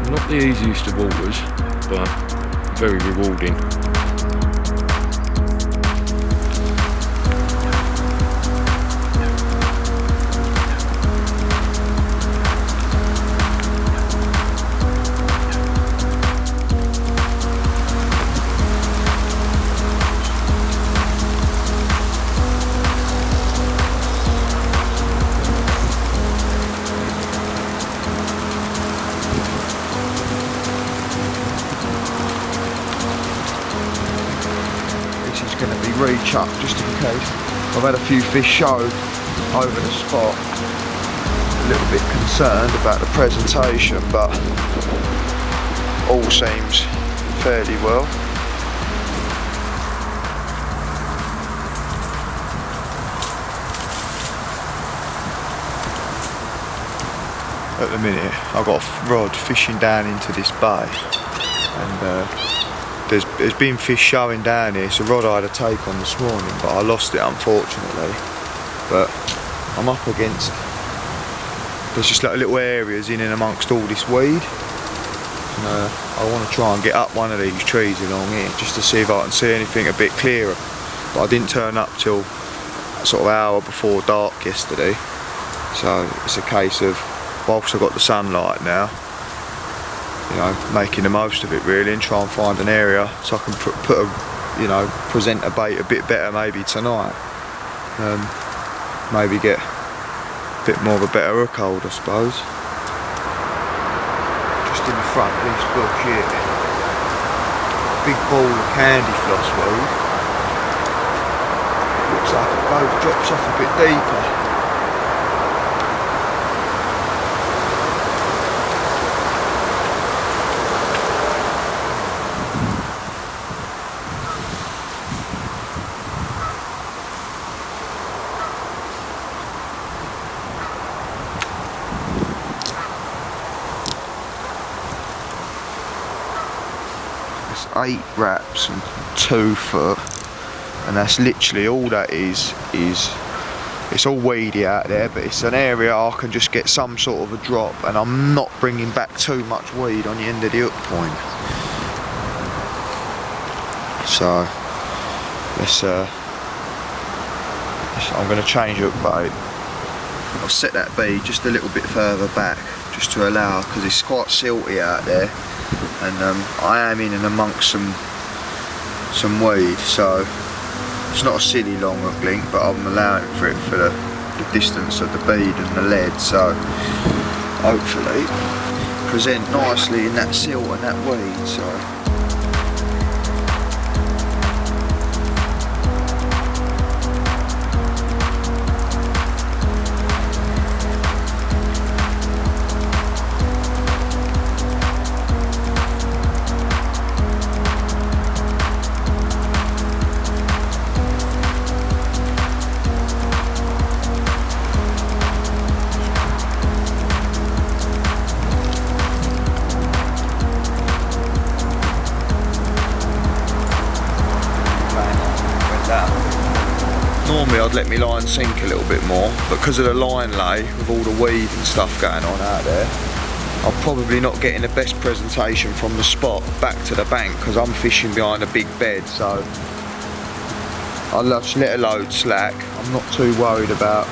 Not the easiest of waters, but very rewarding. Going to be rechucked just in case. I've had a few fish show over the spot. A little bit concerned about the presentation, but all seems fairly well. At the minute I've got a rod fishing down into this bay, and there's been fish showing down here. It's a rod I had a take on this morning, but I lost it unfortunately. But I'm up against, there's just like little areas in and amongst all this weed. And I want to try and get up one of these trees along here just to see if I can see anything a bit clearer. But I didn't turn up till sort of hour before dark yesterday. So it's a case of, whilst I've got the sunlight now, you know, making the most of it really, and try and find an area so I can put a, you know, present a bait a bit better maybe tonight. Maybe get a bit more of a better hook hold, I suppose. Just in the front of this bush here, big ball of candy floss weed. Looks like it drops off a bit deeper. It's 8 wraps and 2 foot, and that's literally all that is. It's all weedy out there, but it's an area I can just get some sort of a drop, and I'm not bringing back too much weed on the end of the hook point. So I'm going to change hook bait. I'll set that bait just a little bit further back, just to allow, because it's quite silty out there, and I am in and amongst some weed, so it's not a silly long hook length, but I'm allowing for it for the distance of the bead and the lead, so hopefully present nicely in that silt and that weed. So normally I'd let my line sink a little bit more, but because of the line lay with all the weed and stuff going on out there, I'm probably not getting the best presentation from the spot back to the bank, because I'm fishing behind a big bed. So I'll just let a load slack. I'm not too worried about,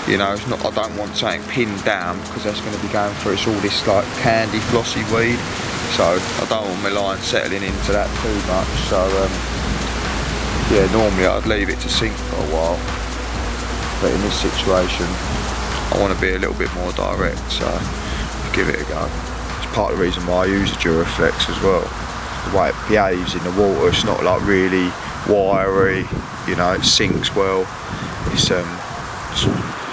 you know, it's not, I don't want something pinned down, because that's going to be going through all this like candy flossy weed, so I don't want my line settling into that too much. So yeah, normally I'd leave it to sink for a while, but in this situation I want to be a little bit more direct, so I'll give it a go. It's part of the reason why I use a Duraflex as well. The way it behaves in the water, it's not like really wiry, you know, it sinks well. It's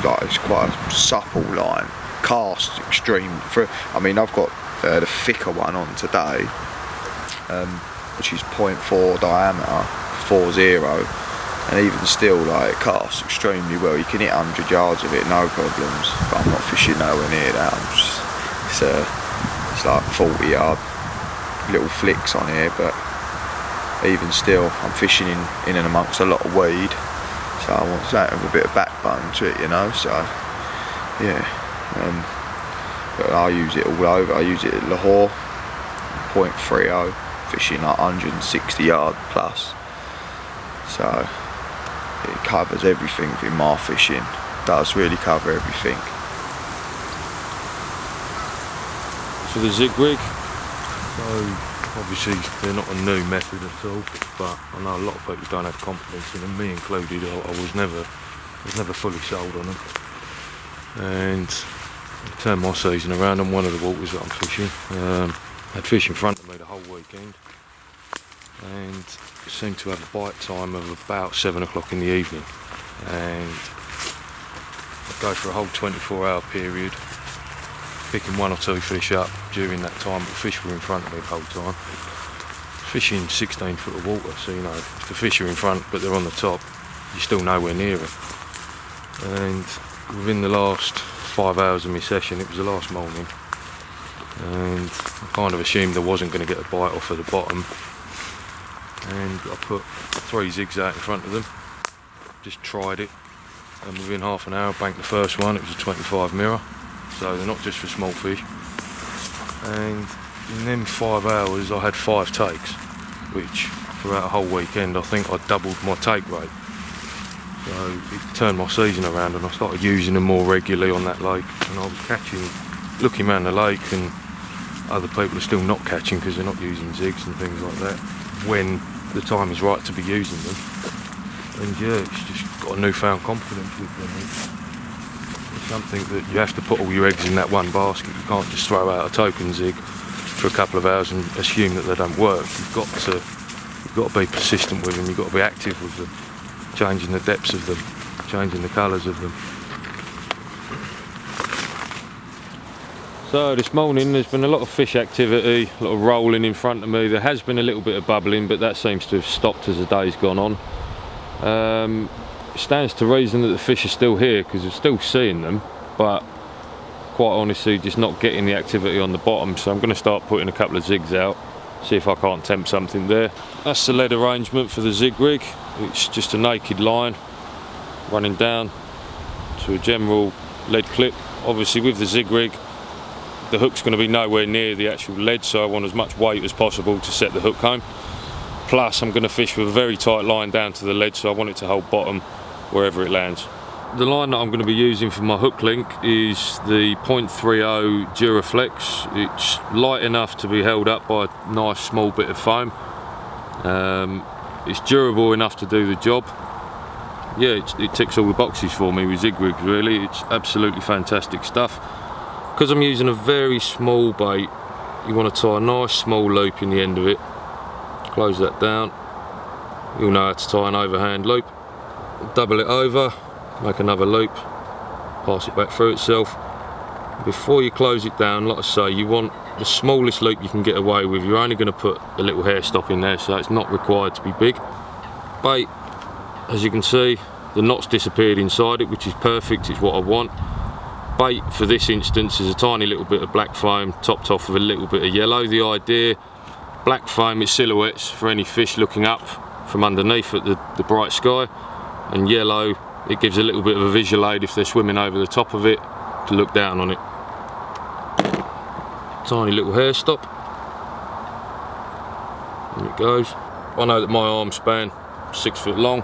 like it's quite a supple line, cast extreme. I mean, I've got the thicker one on today, which is 0.4 diameter, 4.0, and even still, like, it casts extremely well. You can hit 100 yards of it, no problems. But I'm not fishing nowhere near that. It's like 40 yard little flicks on here, but even still, I'm fishing in and amongst a lot of weed, so I want to have a bit of backbone to it, you know. So yeah, but I use it all over. I use it at Lahore, 0.30, fishing like 160 yard plus. So it covers everything in my fishing. It does really cover everything. For the zig rig, so obviously they're not a new method at all, but I know a lot of people don't have confidence in them, me included. I was never fully sold on them, and I turned my season around on one of the waters that I'm fishing. Had fish in front of me the whole weekend, and seemed to have a bite time of about 7 o'clock in the evening, and I go for a whole 24-hour period, picking 1 or 2 fish up during that time, but fish were in front of me the whole time. Fishing 16 foot of water, so you know, if the fish are in front but they're on the top, you're still nowhere near it. And within the last 5 hours of my session, it was the last morning, and I kind of assumed I wasn't going to get a bite off at the bottom, and I put 3 zigs out in front of them, just tried it, and within half an hour I banked the first one. It was a 25 mirror, so they're not just for small fish. And in them 5 hours I had 5 takes, which throughout a whole weekend I think I doubled my take rate. So it turned my season around, and I started using them more regularly on that lake, and I was catching, looking around the lake, and other people are still not catching because they're not using zigs and things like that when the time is right to be using them. And yeah, it's just got a newfound confidence with them. It's something that you have to put all your eggs in that one basket. You can't just throw out a token zig for a couple of hours and assume that they don't work. You've got to be persistent with them. You've got to be active with them, changing the depths of them, changing the colours of them. So this morning there's been a lot of fish activity, a lot of rolling in front of me. There has been a little bit of bubbling, but that seems to have stopped as the day's gone on. It stands to reason that the fish are still here because we're still seeing them, but quite honestly just not getting the activity on the bottom. So I'm going to start putting a couple of zigs out, see if I can't tempt something there. That's the lead arrangement for the zig rig. It's just a naked line running down to a general lead clip. Obviously with the zig rig, the hook's going to be nowhere near the actual lead, so I want as much weight as possible to set the hook home. Plus I'm going to fish with a very tight line down to the lead, so I want it to hold bottom wherever it lands. The line that I'm going to be using for my hook link is the 0.30 Duraflex. It's light enough to be held up by a nice small bit of foam. It's durable enough to do the job. Yeah, it ticks all the boxes for me with zig rigs really. It's absolutely fantastic stuff. Because I'm using a very small bait, you want to tie a nice small loop in the end of it. Close that down. You'll know how to tie an overhand loop. Double it over, make another loop, pass it back through itself. Before you close it down, like I say, you want the smallest loop you can get away with. You're only going to put a little hair stop in there, so it's not required to be big. Bait, as you can see, the knot's disappeared inside it, which is perfect, it's what I want. Bait for this instance is a tiny little bit of black foam topped off with a little bit of yellow. The idea, black foam is silhouettes for any fish looking up from underneath at the bright sky, and yellow, it gives a little bit of a visual aid if they're swimming over the top of it to look down on it. Tiny little hair stop, and it goes. I know that my arm span is 6 foot long.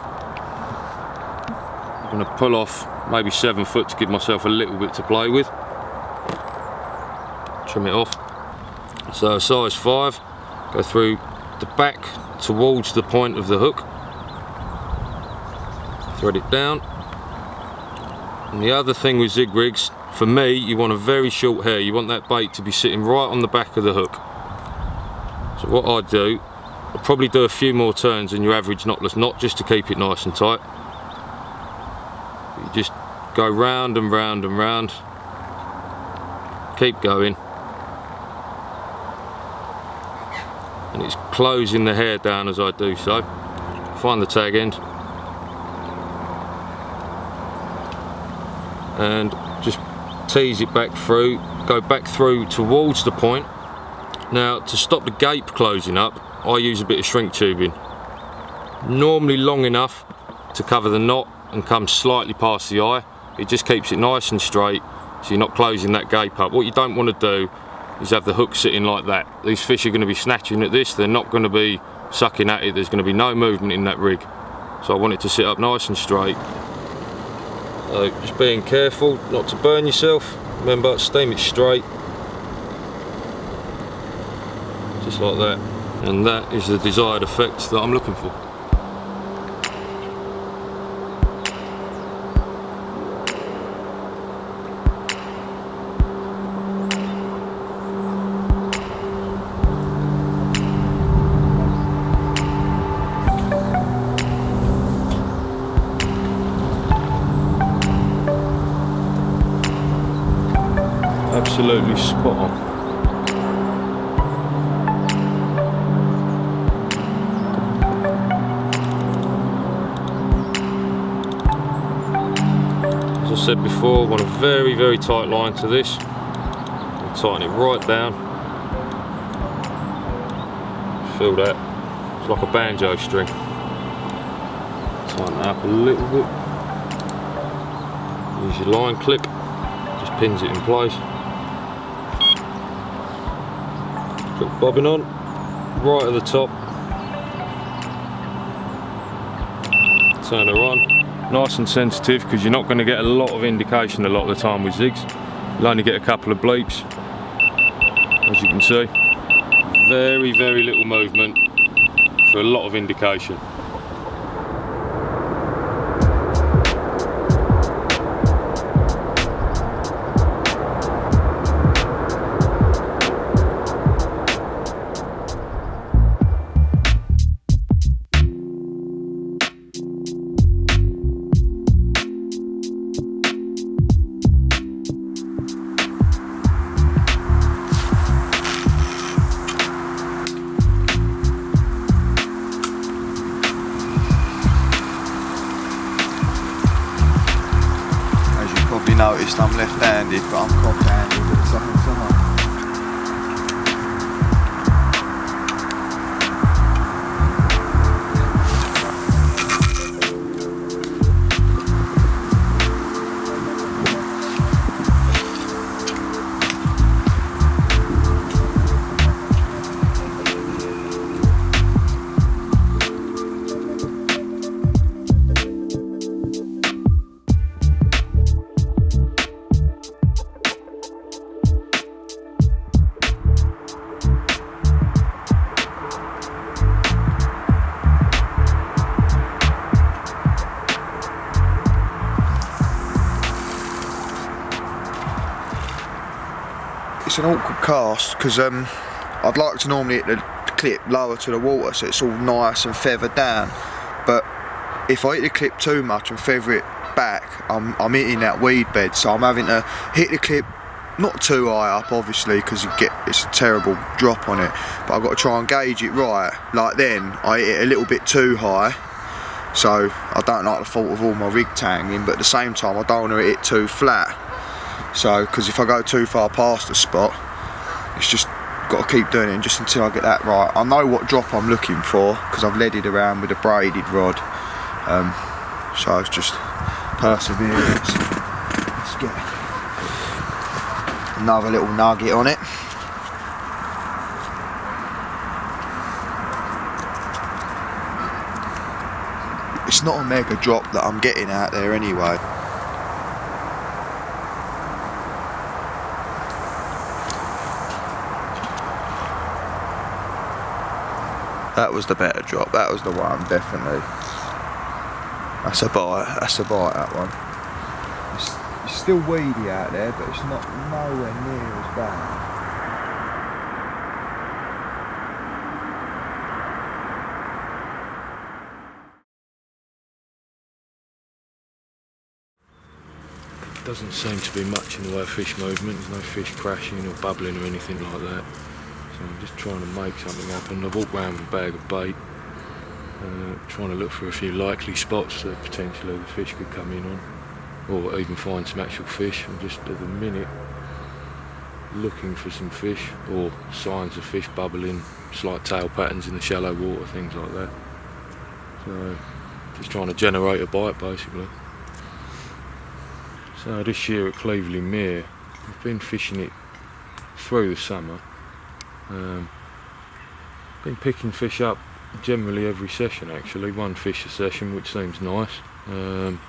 I'm going to pull off maybe 7 foot to give myself a little bit to play with. Trim it off. So size 5, go through the back towards the point of the hook, thread it down. And the other thing with zig rigs, for me, you want a very short hair. You want that bait to be sitting right on the back of the hook. So what I do, I'll probably do a few more turns than your average knotless knot just to keep it nice and tight. You just go round and round and round. Keep going. And it's closing the hair down as I do so. Find the tag end. And just tease it back through, go back through towards the point. Now, to stop the gape closing up, I use a bit of shrink tubing. Normally long enough to cover the knot and come slightly past the eye. It just keeps it nice and straight, so you're not closing that gape up. What you don't want to do is have the hook sitting like that. These fish are going to be snatching at this, they're not going to be sucking at it, there's going to be no movement in that rig. So I want it to sit up nice and straight. So just being careful not to burn yourself. Remember, steam it straight. Just like that. And that is the desired effect that I'm looking for. Absolutely spot on. As I said before, I want a very, very tight line to this. I'll tighten it right down. Feel that? It's like a banjo string. Tighten it up a little bit. Use your line clip, just pins it in place. Put bobbin on, right at the top. Turn her on. Nice and sensitive, because you're not going to get a lot of indication a lot of the time with zigs. You'll only get a couple of bleeps, as you can see. Very, very little movement for a lot of indication. Noticed I'm left-handed, but I'm cock-handed at the same time. It's an awkward cast because I'd like to normally hit the clip lower to the water so it's all nice and feathered down, but if I hit the clip too much and feather it back, I'm hitting that weed bed, so I'm having to hit the clip not too high up obviously because it's a terrible drop on it, but I've got to try and gauge it right. Like then I hit it a little bit too high, so I don't like the thought of all my rig tangling, but at the same time I don't want to hit it too flat. So, because if I go too far past the spot, it's just got to keep doing it just until I get that right. I know what drop I'm looking for because I've leaded around with a braided rod. So it's just perseverance. Let's get another little nugget on it. It's not a mega drop that I'm getting out there anyway. That was the better drop, that was the one, definitely. That's a bite, that one. It's still weedy out there, but it's not nowhere near as bad. doesn't seem to be much in the way of fish movement. There's no fish crashing or bubbling or anything like that. So I'm just trying to make something happen. I've walked around with a bag of bait, trying to look for a few likely spots that potentially the fish could come in on, or even find some actual fish. I'm just at the minute looking for some fish or signs of fish bubbling, slight tail patterns in the shallow water, things like that. So just trying to generate a bite basically. So this year at Cleveley Mere, I've been fishing it through the summer. Been picking fish up generally every session actually, one fish a session, which seems nice. I've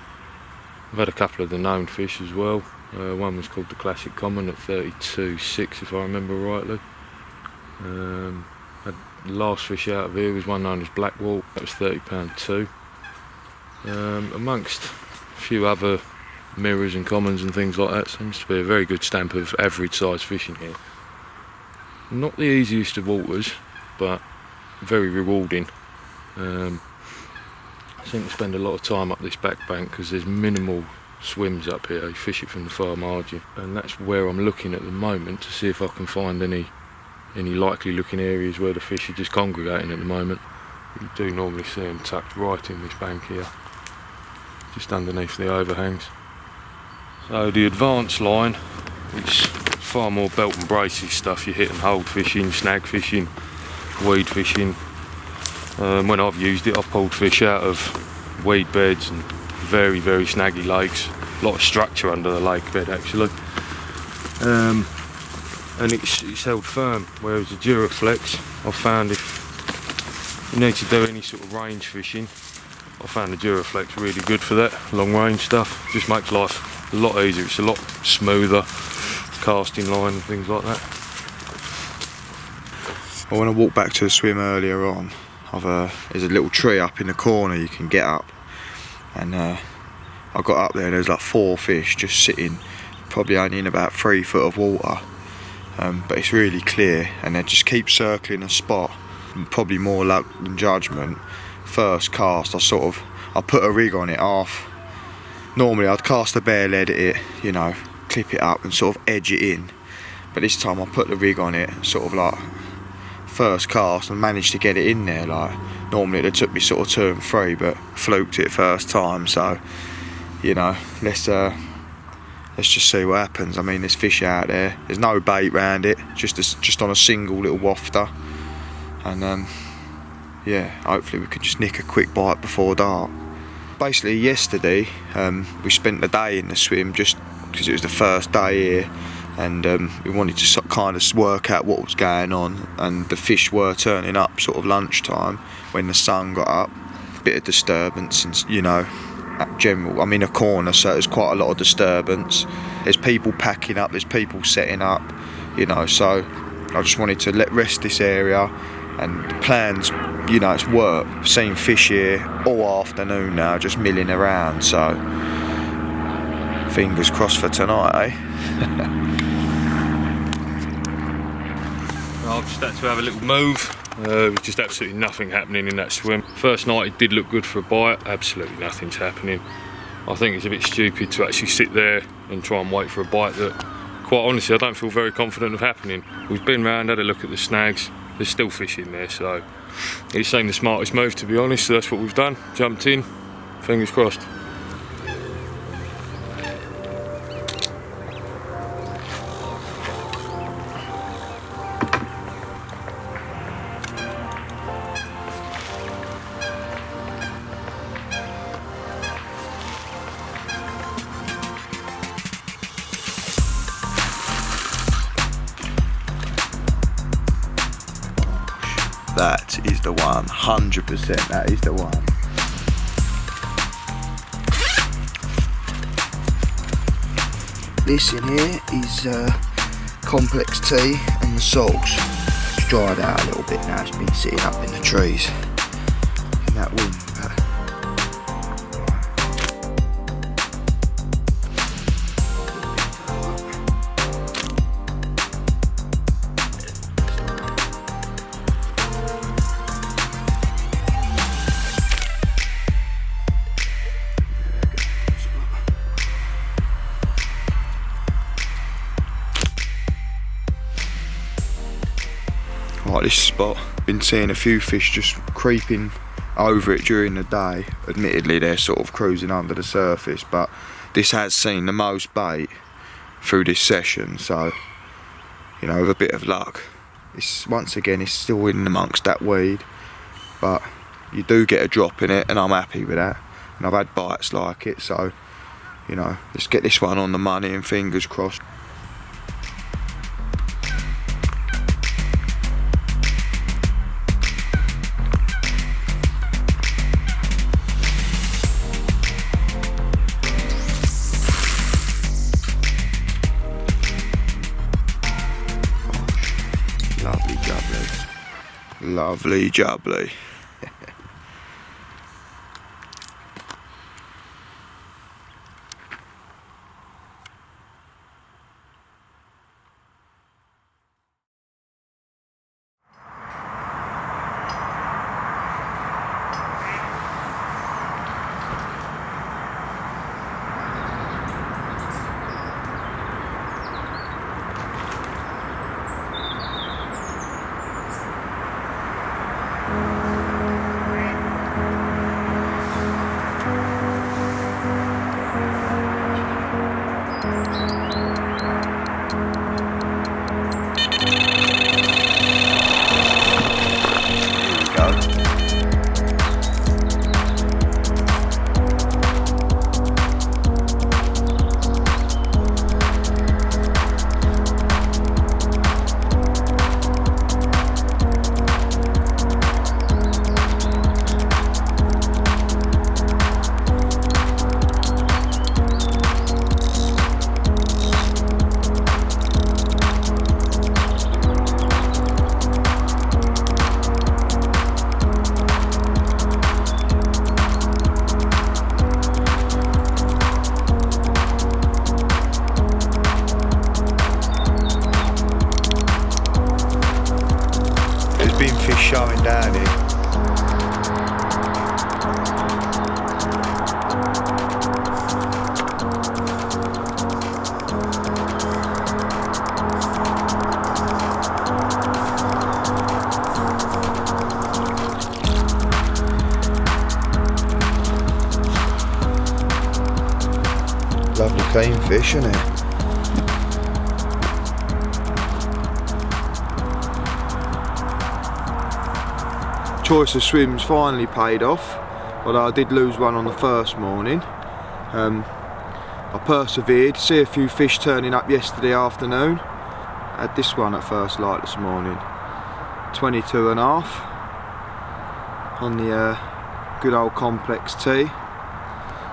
had a couple of the known fish as well. One was called the Classic Common at 32.6 if I remember rightly. Had the last fish out of here was one known as Blackwall, that was £30 2. Amongst a few other mirrors and commons and things like that, seems to be a very good stamp of average size fishing here. Not the easiest of waters, but very rewarding. I seem to spend a lot of time up this back bank because there's minimal swims up here. You fish it from the far margin, and that's where I'm looking at the moment to see if I can find any likely looking areas where the fish are just congregating at the moment. You do normally see them tucked right in this bank here, just underneath the overhangs. So the advanced line, which far more belt and braces stuff, you hit and hold fishing, snag fishing, weed fishing. When I've used it, I've pulled fish out of weed beds and very, very snaggy lakes. A lot of structure under the lake bed actually. And it's held firm, whereas the Duraflex, I've found if you need to do any sort of range fishing, I found the Duraflex really good for that, long range stuff. Just makes life a lot easier, it's a lot smoother, casting line and things like that. Well, when I walked back to the swim earlier on, there's a little tree up in the corner you can get up, and I got up there and there's like 4 fish just sitting, probably only in about 3 foot of water, but it's really clear, and they just keep circling a spot, and probably more luck than judgment. First cast, I put a rig on it half. Normally I'd cast a bare lead at it, you know, clip it up and sort of edge it in, but this time I put the rig on it sort of like first cast and managed to get it in there. Like normally it took me sort of 2 and 3, but fluked it first time. So you know, let's just see what happens. I mean, there's fish out there, there's no bait round it, just on a single little wafter, and yeah, hopefully we can just nick a quick bite before dark. Basically yesterday we spent the day in the swim just because it was the first day here, and we wanted to kind of work out what was going on, and the fish were turning up sort of lunchtime when the sun got up. A bit of disturbance, and you know, general, I'm in a corner, so there's quite a lot of disturbance. There's people packing up, there's people setting up, you know, so I just wanted to rest this area, and the plans, you know, it's work. I've seen fish here all afternoon now, just milling around, so fingers crossed for tonight, eh? I've just had to have a little move. There was just absolutely nothing happening in that swim. First night it did look good for a bite, absolutely nothing's happening. I think it's a bit stupid to actually sit there and try and wait for a bite that, quite honestly, I don't feel very confident of happening. We've been round, had a look at the snags, there's still fish in there, so it seemed the smartest move, to be honest, so that's what we've done. Jumped in, fingers crossed. That is the one, 100% that is the one. This in here is complex tea and the salts. It's dried out a little bit now, it's been sitting up in the trees in that wind. this spot. Been seeing a few fish just creeping over it during the day. Admittedly, they're sort of cruising under the surface, but this has seen the most bait through this session, so you know, with a bit of luck, it's once again it's still in amongst that weed, but you do get a drop in it, and I'm happy with that. And I've had bites like it, so you know, let's get this one on the money and fingers crossed. Lovely jubbly. Lovely jubbly. Showing down here. Lovely clean fish, isn't it? Choice of swims finally paid off, although I did lose one on the first morning. I persevered, see a few fish turning up yesterday afternoon. Had this one at first light this morning, 22.5 on the good old complex T,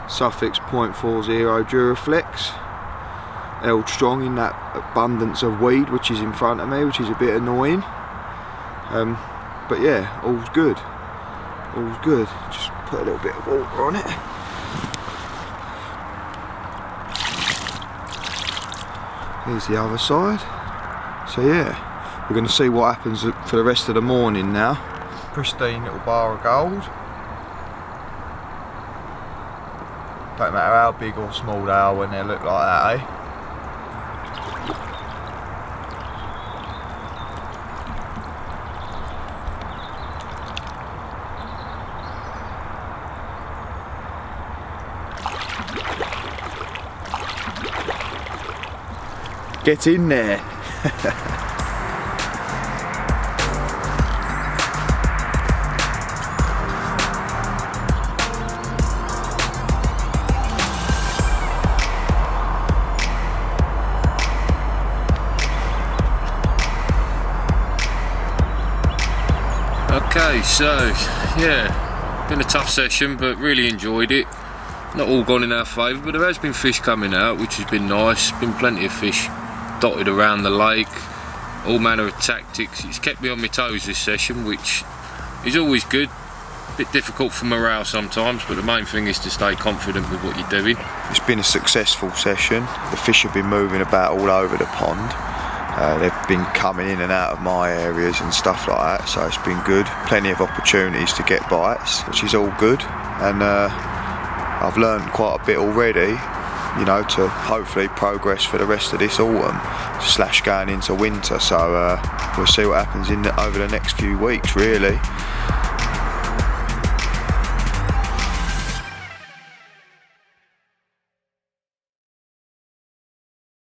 Sufix 0.40 Duraflex, held strong in that abundance of weed which is in front of me, which is a bit annoying. But yeah, all's good. All's good. Just put a little bit of water on it. Here's the other side. So yeah, we're going to see what happens for the rest of the morning now. Pristine little bar of gold. Don't matter how big or small they are when they look like that, eh? Get in there. Okay, so yeah, been a tough session, but really enjoyed it. Not all gone in our favour, but there has been fish coming out, which has been nice. Been plenty of fish dotted around the lake, all manner of tactics. It's kept me on my toes this session, which is always good. A bit difficult for morale sometimes, but the main thing is to stay confident with what you're doing. It's been a successful session. The fish have been moving about all over the pond. They've been coming in and out of my areas and stuff like that, so it's been good. Plenty of opportunities to get bites, which is all good. And I've learned quite a bit already you know, to hopefully progress for the rest of this autumn / going into winter. So we'll see what happens over the next few weeks, really.